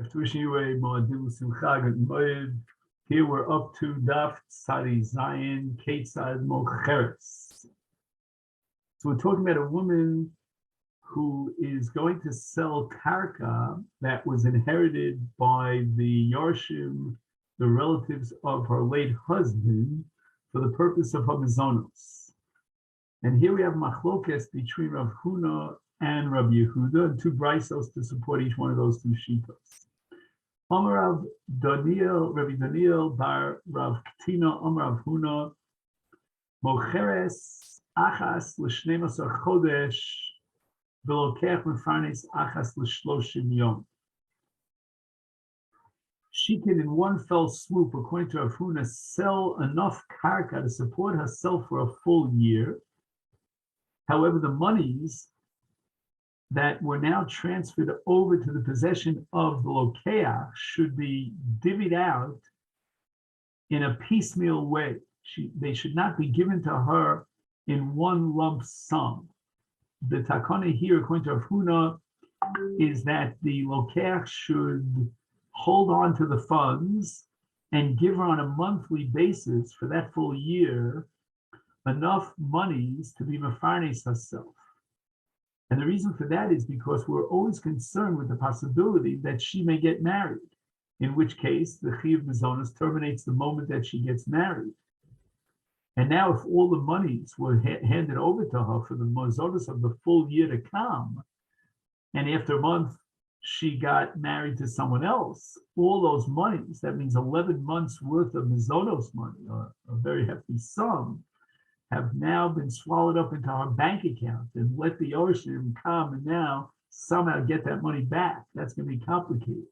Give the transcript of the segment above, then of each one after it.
After wishing you a Mo'adim Simcha, good morning. Here we're up to Daf Tzadi Zayin, Ketzad Mocheres. So we're talking about a woman who is going to sell karka that was inherited by the Yarshim, the relatives of her late husband, for the purpose of Hamizonos. And here we have machlokes between Rav Huna and Rabbi Yehuda, and two brisos to support each one of those two shitos. Amar Rav Daniel, Rabbi Daniel bar Rav Katina, Amar Rav Huna, Mocheres achas l'shnemasar chodesh v'lokech mefarnes achas l'shloshim yom. She can, in one fell swoop, according to Rav Huna, sell enough karka to support herself for a full year. However, the monies that were now transferred over to the possession of the lokeach should be divvied out in a piecemeal way. They should not be given to her in one lump sum. The takana here, according to Rav Huna, is that the lokeach should hold on to the funds and give her on a monthly basis for that full year enough monies to be mefarnes herself. And the reason for that is because we're always concerned with the possibility that she may get married, in which case the Chiyuv Mizonos terminates the moment that she gets married. And now if all the monies were handed over to her for the Mizonos of the full year to come, and after a month she got married to someone else, all those monies, that means 11 months worth of Mizonos money, or a very hefty sum, have now been swallowed up into our bank account, and let the Yorshim come and now somehow get that money back. That's going to be complicated.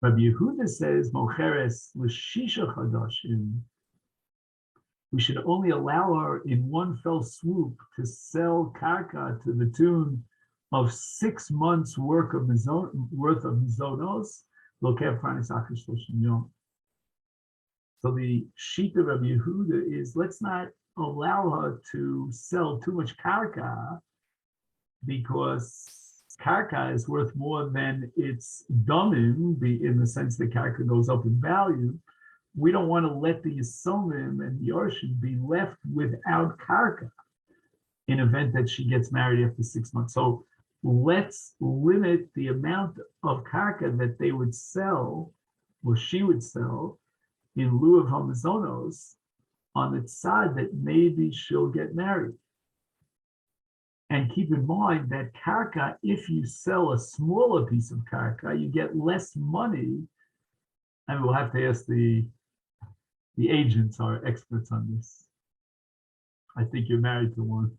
Rabbi Yehuda says, Mocheres l'shisha chadashim, we should only allow her in one fell swoop to sell karka to the tune of 6 months worth of mizonos, lokev pranis achish shloshim yom. So the sheet of Rabbi Yehuda is, let's not allow her to sell too much karka, because karka is worth more than its domim, in the sense that karka goes up in value. We don't want to let the Yisomim and the Yorshim be left without karka in event that she gets married after 6 months. So let's limit the amount of karka that they would sell, or she would sell, in lieu of hamizonos, on the side that maybe she'll get married. And keep in mind that karka, if you sell a smaller piece of karka, you get less money. And we'll have to ask the agents, are experts on this. I think you're married to one.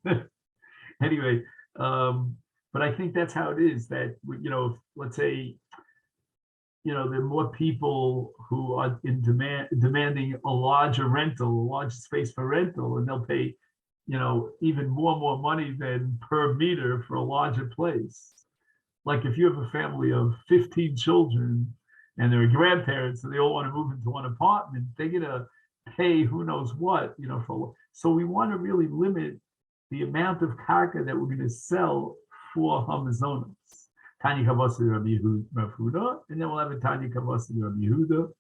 Anyway, but I think that's how it is, that, let's say, there are more people who are in demanding a larger rental, a large space for rental, and they'll pay, even more money than per meter for a larger place. Like if you have a family of 15 children and they're grandparents and they all want to move into one apartment, they're gonna pay who knows what, so we want to really limit the amount of karka that we're going to sell for hamizonos. Tanya Kavasi Rabbi Yehuda, and then we'll have a Tanya Kavasi Rabbi Yehuda.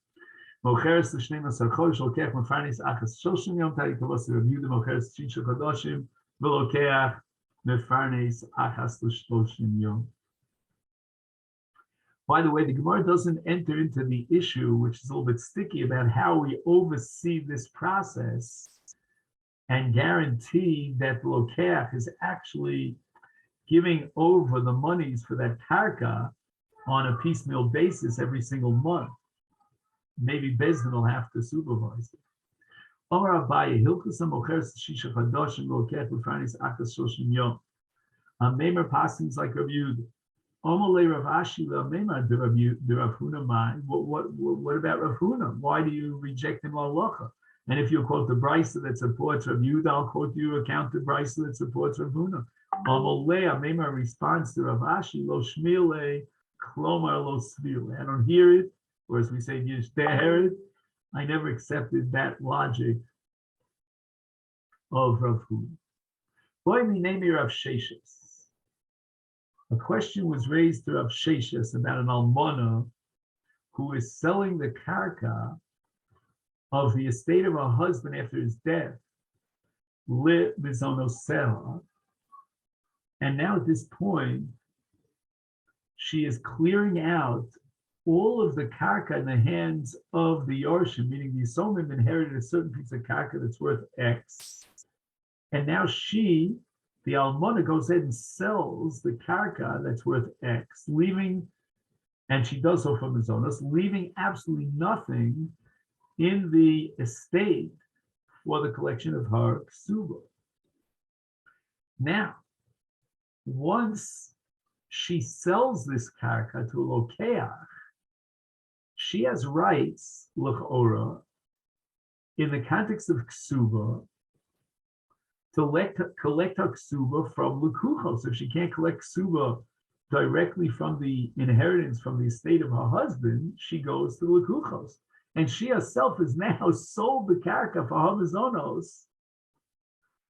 Mocheres l'shnemasar chodesh lokech mefarnes achas shloshim yom. Tanya Kavasi Rabbi Yehuda mocheres shisha chadashim v'lokeach mefarnes achas l'shloshim yom. By the way, the Gemara doesn't enter into the issue, which is a little bit sticky, about how we oversee this process and guarantee that the lokeach is actually giving over the monies for that karka on a piecemeal basis every single month. Maybe Bezdin will have to supervise it. Amar Abaye, Hilchasam Mocheres Shisha Chadashim Lokech L'Franis Achas Shoshim Yom. Meimer passings like Rabbi Yehuda. Omalei Rav Ashi LaMeimer de Rav Huna Mai. What about Rav Huna? Why do you reject him l'halacha? And if you quote the brisa that supports Rav Yehuda, I'll quote you a counter brisa that supports Rav Huna. Meimer responds to Rav Ashi, Lo Shmile, Klomar Lo Svile. I don't hear it, or as we say, Yish Teher it. I never accepted that logic of Rav Huna. Boy, we name Rav Sheshes. A question was raised to Rav Sheshes about an almana who is selling the karka of the estate of her husband after his death, li mizonosela, and now at this point, she is clearing out all of the karka in the hands of the Yorshim, meaning the Yisomim inherited a certain piece of karka that's worth X. And now she, the Almona, goes ahead and sells the karka that's worth X, leaving, and she does so from the zonos, leaving absolutely nothing in the estate for the collection of her ksuba. Now, once she sells this karka to a lokeach, she has rights, l'chora, in the context of ksuba, to collect her ksuba from lekuchos. If she can't collect ksuba directly from the inheritance from the estate of her husband, she goes to lekuchos. And she herself has now sold the karka for her mizonos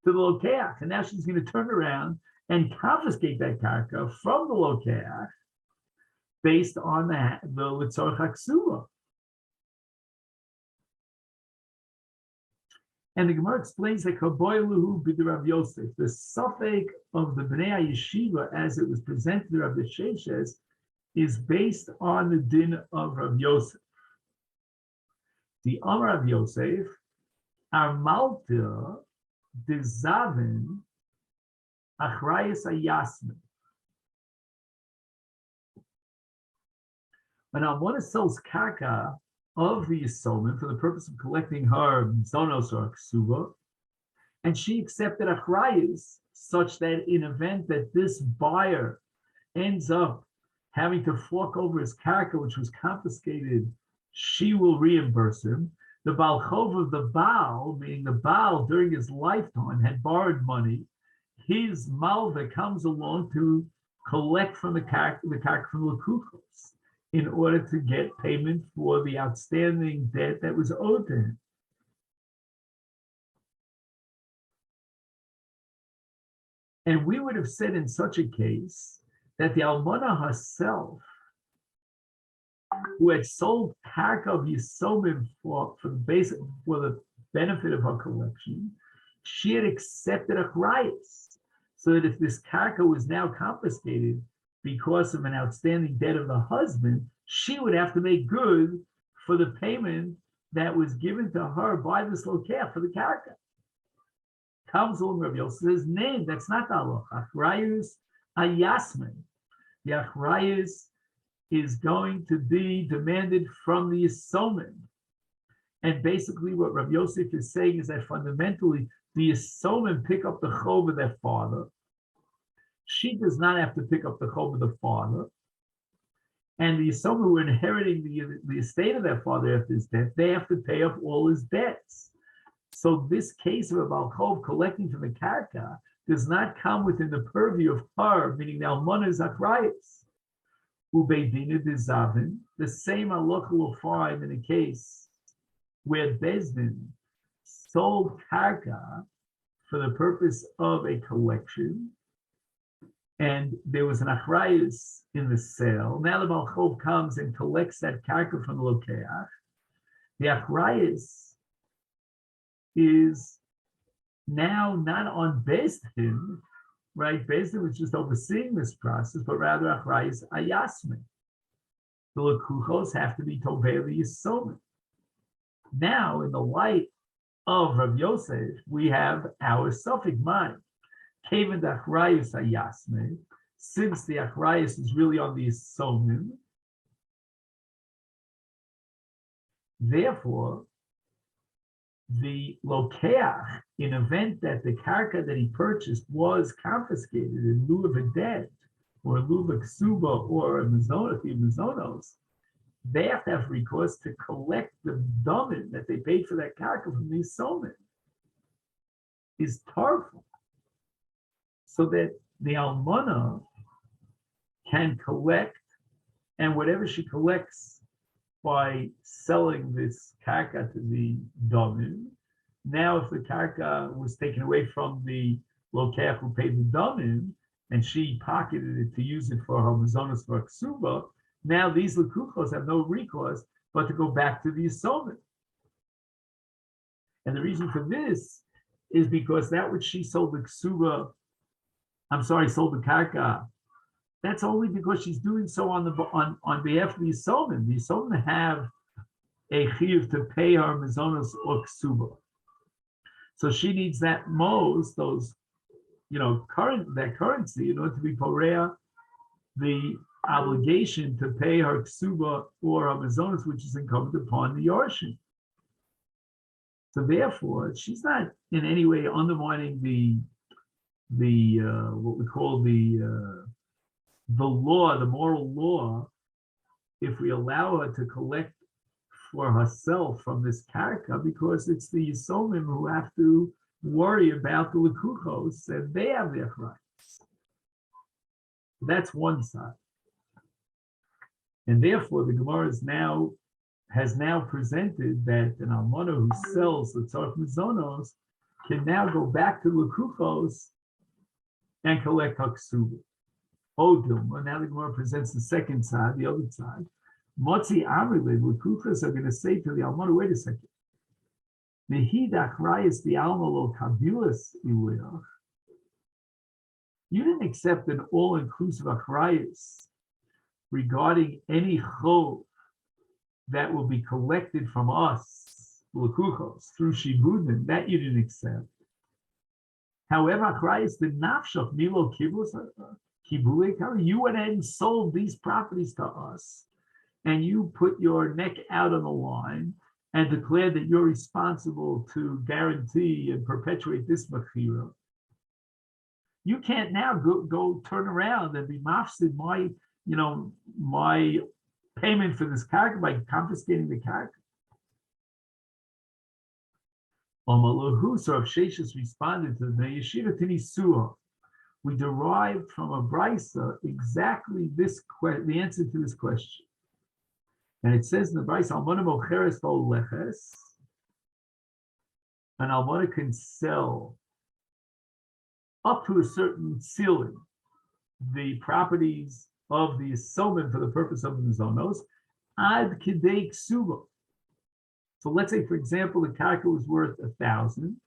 to the lokeach. And now she's going to turn around and confiscate that karka from the lokeach based on the litzorach haksuba. And the Gemara explains that kaboiluhu b'Rav Yosef, the suffix of the Bnei Yeshiva as it was presented to Rav Sheshes is based on the din of Rav Yosef. The Amar Rav Yosef, Armalta dezavin achrayis ayasmin. When Almona sells karka of the Yisomim for the purpose of collecting her zonos or ksuba, and she accepted achrayis such that in event that this buyer ends up having to fork over his karka, which was confiscated, she will reimburse him. The Baal Chov of the Baal, meaning the Baal during his lifetime had borrowed money, his malva comes along to collect from the karka from the lekuchos, in order to get payment for the outstanding debt that was owed to him. And we would have said in such a case that the Almana herself, who had sold karka of Yisomim for the benefit of her collection, she had accepted achrayis, so that if this karka was now confiscated because of an outstanding debt of the husband, she would have to make good for the payment that was given to her by this lokeach for the karka. Comes along Rav Yosef says, name, that's not the halacha. Achrayus ayasmin. The achrayus is going to be demanded from the Yisomim. And basically what Rav Yosef is saying is that fundamentally the Yisomim pick up the chov of their father. She does not have to pick up the chov of the father. And the Yisomim who are inheriting the estate of their father after his death, they have to pay off all his debts. So this case of a Baal Chov collecting from the karka does not come within the purview of her, meaning the Almana Zachrayas. Ubeidina dezavin, the same halacha will find in a case where Bezdin sold karka for the purpose of a collection, and there was an achrayus in the sale. Now the Baal Chov comes and collects that karka from the lokeach. The achrayus is now not on Bezdin, right? Bezdin was just overseeing this process, but rather achrayus ayasmin. The lekuchos have to be tovei yisomim. Now, in the light of Rav Yosef, we have our suffix mind. Kaven the achrayus ayasmin, since the achrayus is really on the yisomim, therefore, the lokeach, in event that the karka that he purchased was confiscated in lieu of a debt, or in lieu of a ksuba, or a mizonos, they have to have recourse to collect the domin that they paid for that karka from these somen. Is tarful, so that the almana can collect, and whatever she collects by selling this karka to the domin. Now, if the karka was taken away from the lokeach who paid the domin, and she pocketed it to use it for her mizonos for ksuba, now these lekuchos have no recourse but to go back to the Yisomim. And the reason for this is because that which she sold the ksuba, sold the karka, that's only because she's doing so on behalf of the Yisomim. The Yisomim have a chiyuv to pay her mizonos or ksuba. So she needs that currency in order to be porea, the obligation to pay her ksuba or her mizonos, which is incumbent upon the Yorshim. So therefore, she's not in any way undermining the what we call the law, the moral law, if we allow her to collect for herself from this karka, because it's the Yisomim who have to worry about the lekuchos, and they have their rights. That's one side. And therefore, the Gemara has now presented that an almana who sells the tzarech mizonos can now go back to lekuchos and collect haksuba. Odilma, now the Gemara presents the second side, the other side. Motzi Amrile, lekuchos are going to say to the almana, wait a second. Mehidach rayas the almalo kabilas ileach. You didn't accept an all-inclusive achrayas regarding any chov that will be collected from us, lekuchos, through shibudin, that you didn't accept. However, achrayas the nafshach milo kibulei, you went ahead and sold these properties to us, and you put your neck out on the line and declared that you're responsible to guarantee and perpetuate this mechira. You can't now go turn around and be mafsid my payment for this karka by confiscating the karka. So Rav Sheshes responded to the yeshiva tinisua. We derived from a brisa exactly the answer to this question. And it says in the brisa, almana mocheres leches, an almana can sell up to a certain ceiling the properties of the Yisomim for the purpose of the mizonos, ad kidei ksuba. So let's say, for example, the karka was worth 1,000,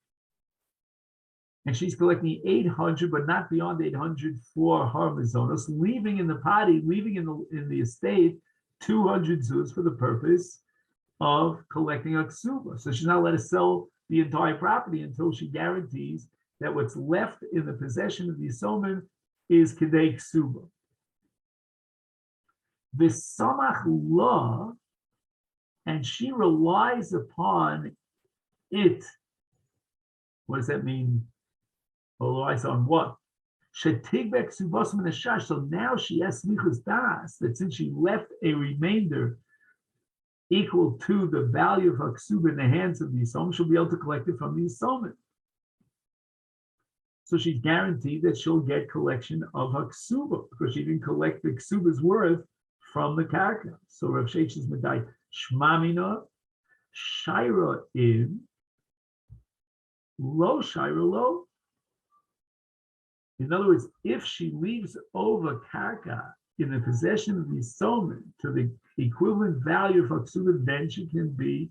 and she's collecting 800, but not beyond 800 for her mizonos, leaving in the estate 200 zuz for the purpose of collecting a ksuba. So she's not allowed to sell the entire property until she guarantees that what's left in the possession of the Yisomim is kidei ksuba. This samach law, and she relies upon it. What does that mean? Relies on what? So now she has smichus das, that since she left a remainder equal to the value of her ksuba in the hands of the Yisomim, she'll be able to collect it from the Yisomim. So she's guaranteed that she'll get collection of her ksuba, because she didn't collect the ksuba's worth from the karka. So Rav Sheshes medai shmamina shaira in lo shaira lo. In other words, if she leaves over karka in the possession of the Yisomim to the equivalent value of her ksuba, then she can be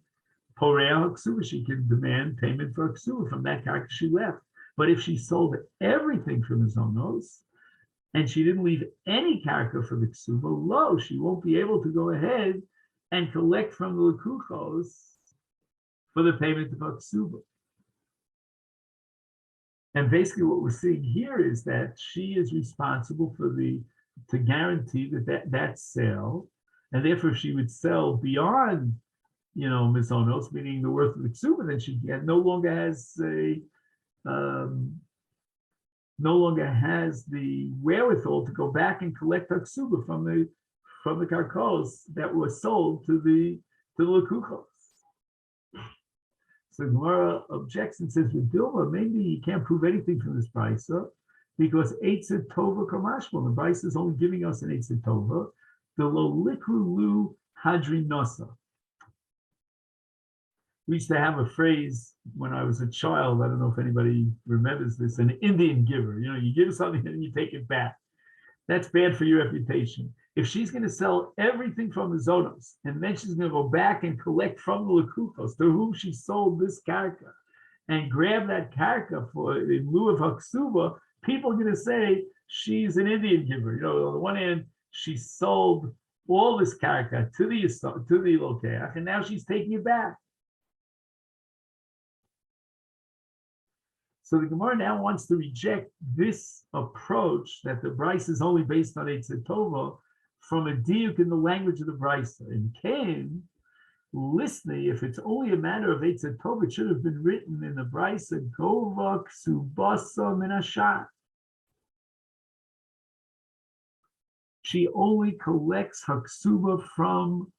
porea her ksuba. She can demand payment for her ksuba from that karka she left. But if she sold everything from the zonos, and she didn't leave any karka for the ksuba, she won't be able to go ahead and collect from the lekuchos for the payment of her ksuba. And basically what we're seeing here is that she is responsible to guarantee that sale, and therefore if she would sell beyond, mizonos, meaning the worth of the ksuba, then she no longer has the wherewithal to go back and collect her ksuba from the karkos that were sold to the lekuchos. So Gemara objects and says, with Dilma, maybe you can't prove anything from this brisa, because Eitzet Tova Kamashmal, the brisa is only giving us an Eitzet Tova, the Lo Likru Lu Hadri Nosa. We used to have a phrase when I was a child, I don't know if anybody remembers this, an Indian giver. You give something and you take it back. That's bad for your reputation. If she's going to sell everything from the Zonos, and then she's going to go back and collect from the Lakukos to whom she sold this karka, and grab that karka for in lieu of Haksuba, people are going to say she's an Indian giver. On the one hand, she sold all this karka to the Lokeach, and now she's taking it back. So the Gemara now wants to reject this approach that the Brisa is only based on Eitzah Tova from a diuk in the language of the Brisa. In Cain, listening, if it's only a matter of Eitzah Tova, it should have been written in the Brisa, Gova Ksubasa Minashat. She only collects her ksuba from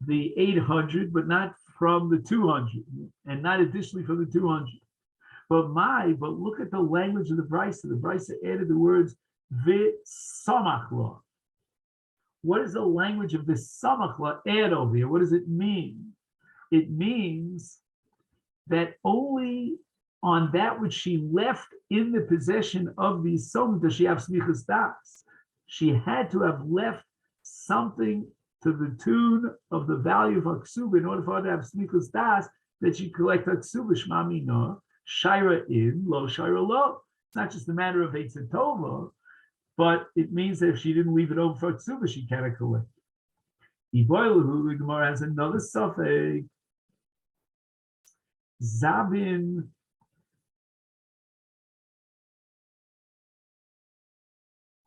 the 800, but not from the 200, and not additionally from the 200. But look at the language of the Brisa. The Brisa added the words v'samachla. What does the language of this samachla add over here? What does it mean? It means that only on that which she left in the possession of the som does she have smichas das. She had to have left something to the tune of the value of her ksuba in order for her to have smichas das, that she collect her ksuba shma mina, shaira in, lo shaira lo. It's not just a matter of Eitzah Tova, but it means that if she didn't leave it over for ksuba, she cannot collect. Iboilahu, the Gemara has another suffix. Zabin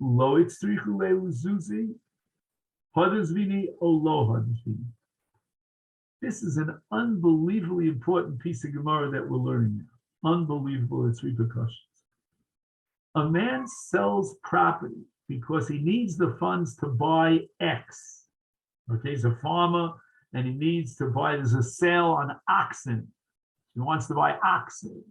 lo itzrichu leuzuzi hadazvini o lo hadazvini. This is an unbelievably important piece of Gemara that we're learning now. Unbelievable its repercussions. A man sells property because he needs the funds to buy X. Okay, he's a farmer and he needs to buy, there's a sale on oxen. He wants to buy oxen.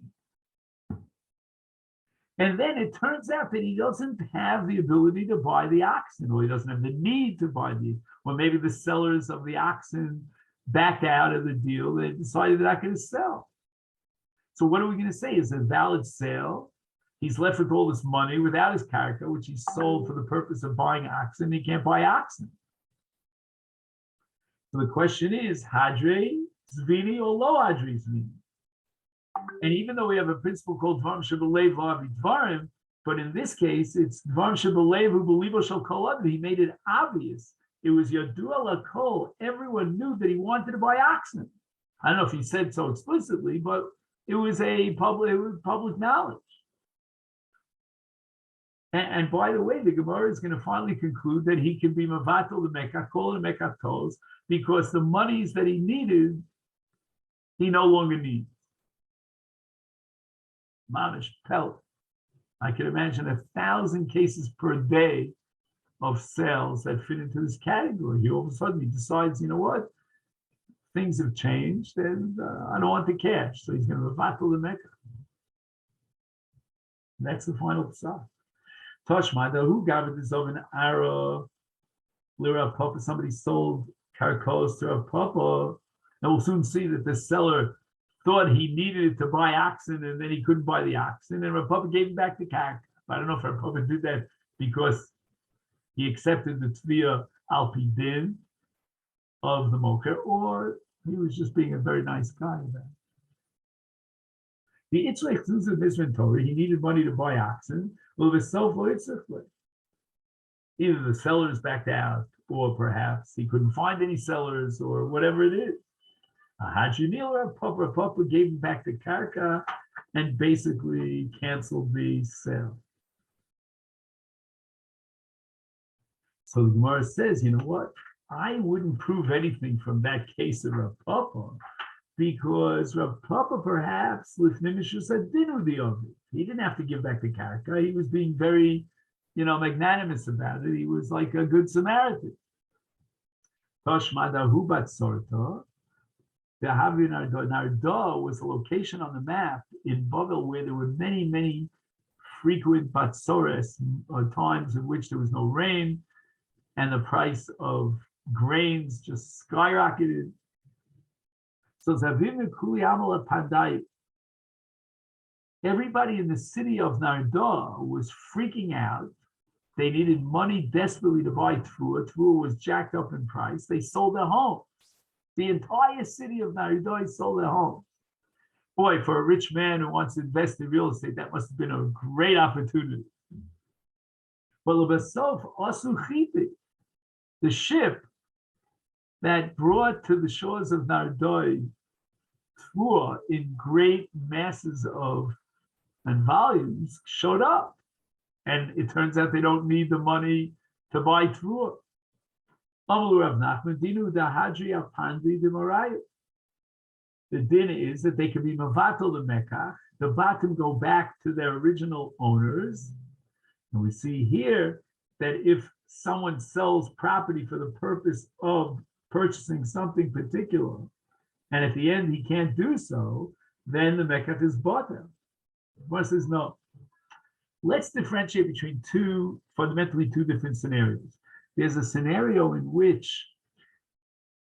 And then it turns out that he doesn't have the ability to buy the oxen, or he doesn't have the need to buy or maybe the sellers of the oxen backed out of the deal. They decided they're not going to sell. So what are we going to say? Is it a valid sale? He's left with all this money without his karka, which he sold for the purpose of buying oxen. He can't buy oxen. So the question is, Hadre Zvini or Lo Hadre Zvini? And even though we have a principle called Dvarim Shebelev La'avi Dvarim, but in this case, it's Dvarim Shebelev Hu Belibo Shel Kol Adam. He made it obvious. It was Yadua Lakol. Everyone knew that he wanted to buy oxen. I don't know if he said so explicitly, but it was public knowledge. And by the way, the Gemara is going to finally conclude that he can be Mavatal the Mekach, Kol and Mekach Tos, because the monies that he needed, he no longer needs. Mamish Pelt. I can imagine 1,000 cases per day of sales that fit into this category. He all of a sudden he decides, you know what? Things have changed and I don't want the cash. So he's going to Mavatal the Mekach. That's the final psal. Toshma, who gathered this of an Ara Lira Papa, somebody sold Karkos to Rav Papa, and we'll soon see that the seller thought he needed it to buy oxen and then he couldn't buy the oxen, and Rav Papa gave him back the karka. I don't know if Rav Papa did that because he accepted the Tvia Al Pi Din of the Moker, or he was just being a very nice guy about it. The Itzrech Zuzah inventory, he needed money to buy oxen. Well, the either the sellers backed out, or perhaps he couldn't find any sellers, or whatever it is. Hajinil Papa gave him back the karka and basically canceled the sale. So the Gemara says, you know what? I wouldn't prove anything from that case of Rav Papa, because Rav Papa perhaps he didn't have to give back the karka. He was being very, magnanimous about it. He was like a good Samaritan. Toshmadahu Batsorta. The Narda was a location on the map in Bavel where there were many, many frequent batsores, times in which there was no rain, and the price of grains just skyrocketed. So Zavim Kuli Amala Pandai, everybody in the city of Narda was freaking out They needed money desperately to buy Tvua. Tvua was jacked up in price. They sold their homes. The entire city of Naridoi sold their homes. Boy, for a rich man who wants to invest in real estate, that must have been a great opportunity. But Lebesov Asu Chiti, the ship that brought to the shores of Nardoi Tvua in great masses of and volumes, showed up. And it turns out they don't need the money to buy Tvua. The din is that they can be mavatal the mekach. The batim go back to their original owners. And we see here that if someone sells property for the purpose of purchasing something particular, and at the end he can't do so, then the mekach is bought out. One says no. Let's differentiate between fundamentally two different scenarios. There's a scenario in which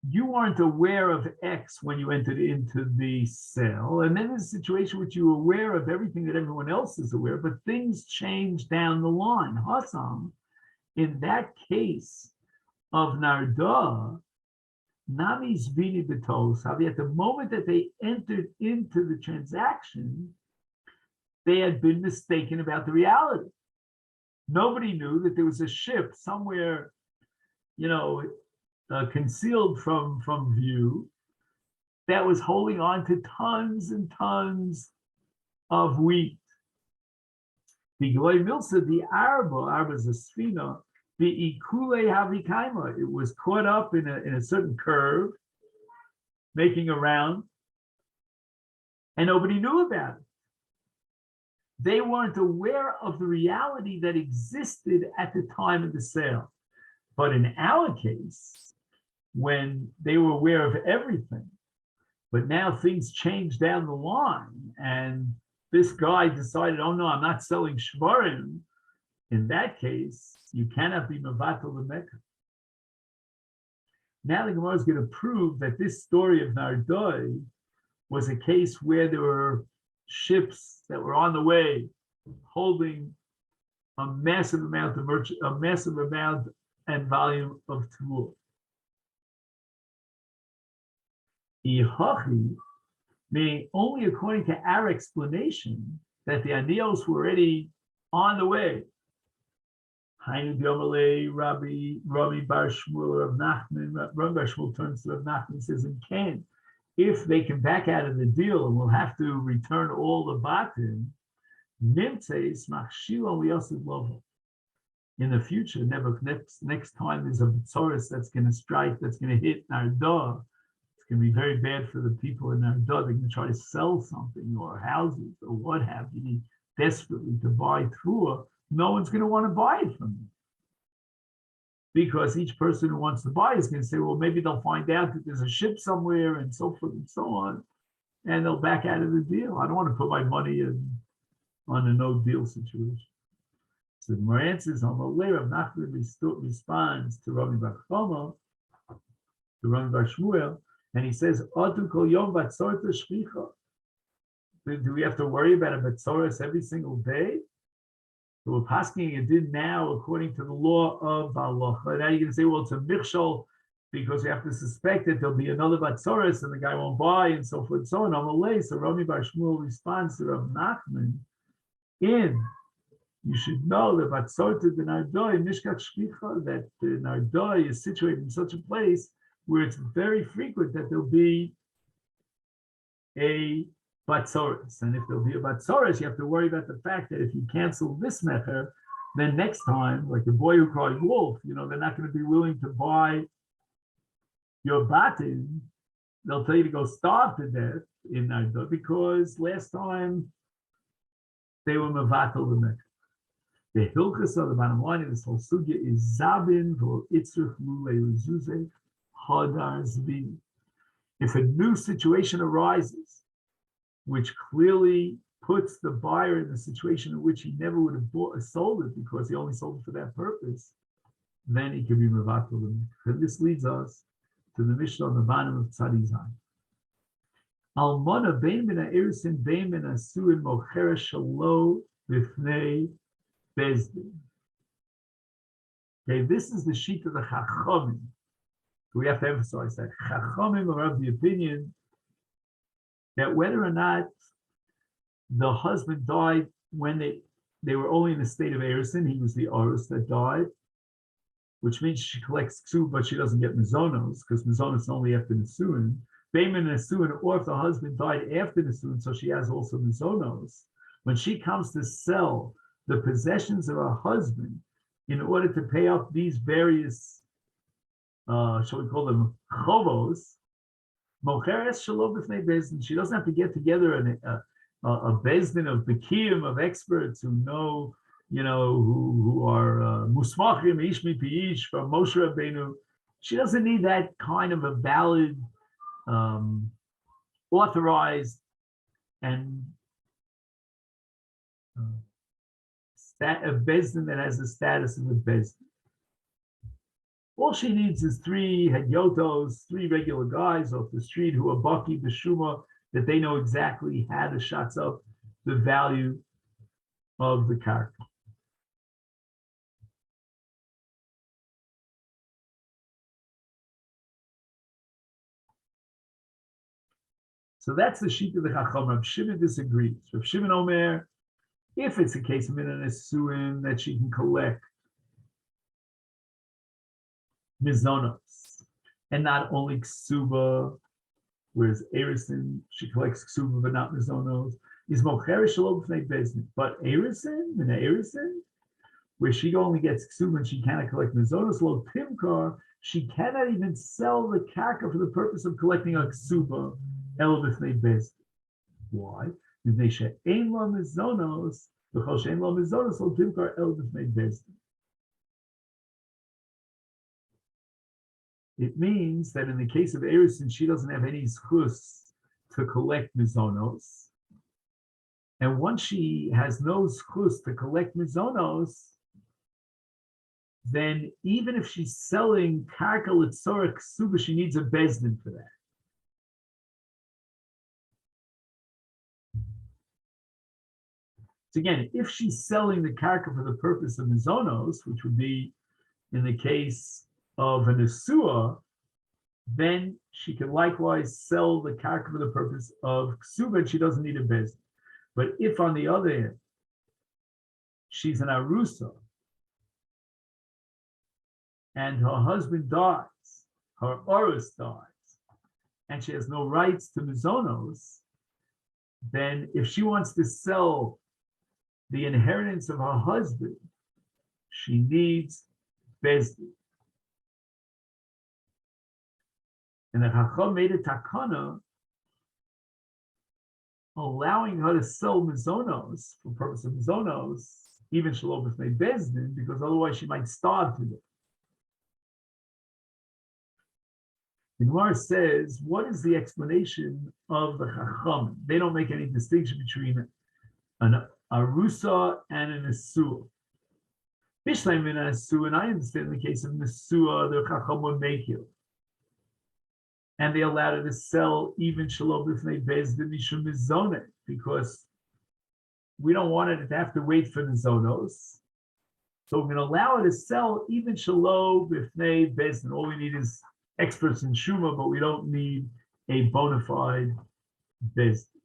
you weren't aware of X when you entered into the sale, and then there's a situation which you were aware of everything that everyone else is aware, but things change down the line. Hassam, in that case of Narda, Nami's Vini Betos, at the moment that they entered into the transaction, they had been mistaken about the reality. Nobody knew that there was a ship somewhere, concealed from view that was holding on to tons and tons of wheat. The Goy Milsa, the Arba is a Sfina, the Ikule Havikaima, it was caught up in a certain curve, making a round, and nobody knew about it. They weren't aware of the reality that existed at the time of the sale. But in our case, when they were aware of everything, but now things changed down the line, and this guy decided, oh no, I'm not selling shvarim. In that case, you cannot be mevatel the mekach. Now the Gemara is going to prove that this story of Nardoi was a case where there were ships that were on the way holding a massive amount and volume of Tvua. Ihachi, meaning only according to our explanation that the Anios were already on the way. Hainu Diomale, Rabbi Bar Shmuel of Nachman, Rabbi Bar Shmuel turns to Rav Nachman and says, and can, if they can back out of the deal and we'll have to return all the batim, nimtzeis machshilo liyosid lovo. In the future, next time there's a tzoros that's going to strike, that's going to hit Narda, it's going to be very bad for the people in Narda. They're going to try to sell something or houses or what have you, desperately to buy Tvua. No one's going to want to buy it from you. Because each person who wants to buy is going to say, well, maybe they'll find out that there's a ship somewhere and so forth and so on, and they'll back out of the deal. I don't want to put my money on a no-deal situation. So the more answers on the later of Nachman responds to Rabbi Bar Chama, to Rabbi Bar Shmuel, and he says, Atu kol yom batzoros shvicha. Do we have to worry about a batzoros every single day? So we're passing it did now according to the law of Allah. Now you can say, well, it's a michshol because you have to suspect that there'll be another batzoros and the guy won't buy and so forth and so on. So Rabbi Bar Shmuel responds to Rav Nachman, you should know that batzoros the Nardoi, Mishkat Shvicha, that the Nardoi is situated in such a place where it's very frequent that there'll be a batzoros. And if there'll be a batzoros, you have to worry about the fact that if you cancel this mecher, then next time, like the boy who cried wolf, they're not going to be willing to buy your batim. They'll tell you to go starve to death in Nardoi because last time they were mevatel the mecher. The hilchas of the bottom line of this whole sugya is zabin v'ol itzrich lulei uzuze hadar zvi. If a new situation arises, which clearly puts the buyer in the situation in which he never would have sold it because he only sold it for that purpose, then he can be mevatel the mecher. And this leads us to the Mishnah on the bottom of Tzadi Zayin. Almana bein min ha'irisin bein min ha'suin mocheres shalo b'fnei bezdin. Okay, this is the sheet of the Chachamim. We have to emphasize that Chachamim are of the opinion that whether or not the husband died when they were only in the state of Erusin, he was the Orus that died, which means she collects ksu, but she doesn't get mizonos, because mizonos only after Nisuin. Beiman Nisuin, or if the husband died after Nisuin, so she has also mizonos. When she comes to sell the possessions of her husband in order to pay up these various, shall we call them chovos, mocheres shalom b'fnei bezdin. She doesn't have to get together a bezdin of bekirim, of experts who know, who are musmachim ish mi piish from Moshe Rabbeinu. She doesn't need that kind of a valid, authorized, and a bezdin that has the status of a bezdin. All she needs is 3 hedyotos, 3 regular guys off the street who are baki b'shuma, that they know exactly how to shots up the value of the karka. So that's the sheet of the Chacham. Rav Shimon disagrees. Rav Shimon Omer, if it's a case of Minan Nesuin that she can collect mizonos, and not only ksuba, whereas Erisin, she collects ksuba but not mizonos, is mocherish shalom b'fnei bezdin. But Erisin, where she only gets ksuba and she cannot collect mizonos, lo timkar, she cannot even sell the karka for the purpose of collecting a ksuba, el b'fnei bezdin. Why? Mipnei she'ein lo mizonos, v'chol she'ein lo mizonos, lo timkar el b'fnei bezdin. It means that in the case of Erison, she doesn't have any schus to collect mizonos. And once she has no schus to collect mizonos, then even if she's selling karka l'tzorach ksuba, she needs a bezdin for that. So again, if she's selling the karka for the purpose of mizonos, which would be in the case of a nesua, then she can likewise sell the karka for the purpose of ksuba, and she doesn't need a bezdin. But if, on the other hand, she's an arusa, and her husband dies, her orus dies, and she has no rights to mizonos, then if she wants to sell the inheritance of her husband, she needs bezdin. And the Chacham made a takana allowing her to sell mizonos for purpose of mizonos, even shalom b'fnei bezdin, because otherwise she might starve to death. The Gemara says, what is the explanation of the Chacham? They don't make any distinction between an arusa and an nesua. Bishleim in a nesua, and I understand in the case of nesua, the Chacham would make it. And they allowed her to sell even shalom b'fnei bezdin mishum mizonet, because we don't want her to have to wait for mizonos. So we're going to allow her to sell even shalom b'fnei bezdin. All we need is experts in shuma, but we don't need a bona fide bezdin.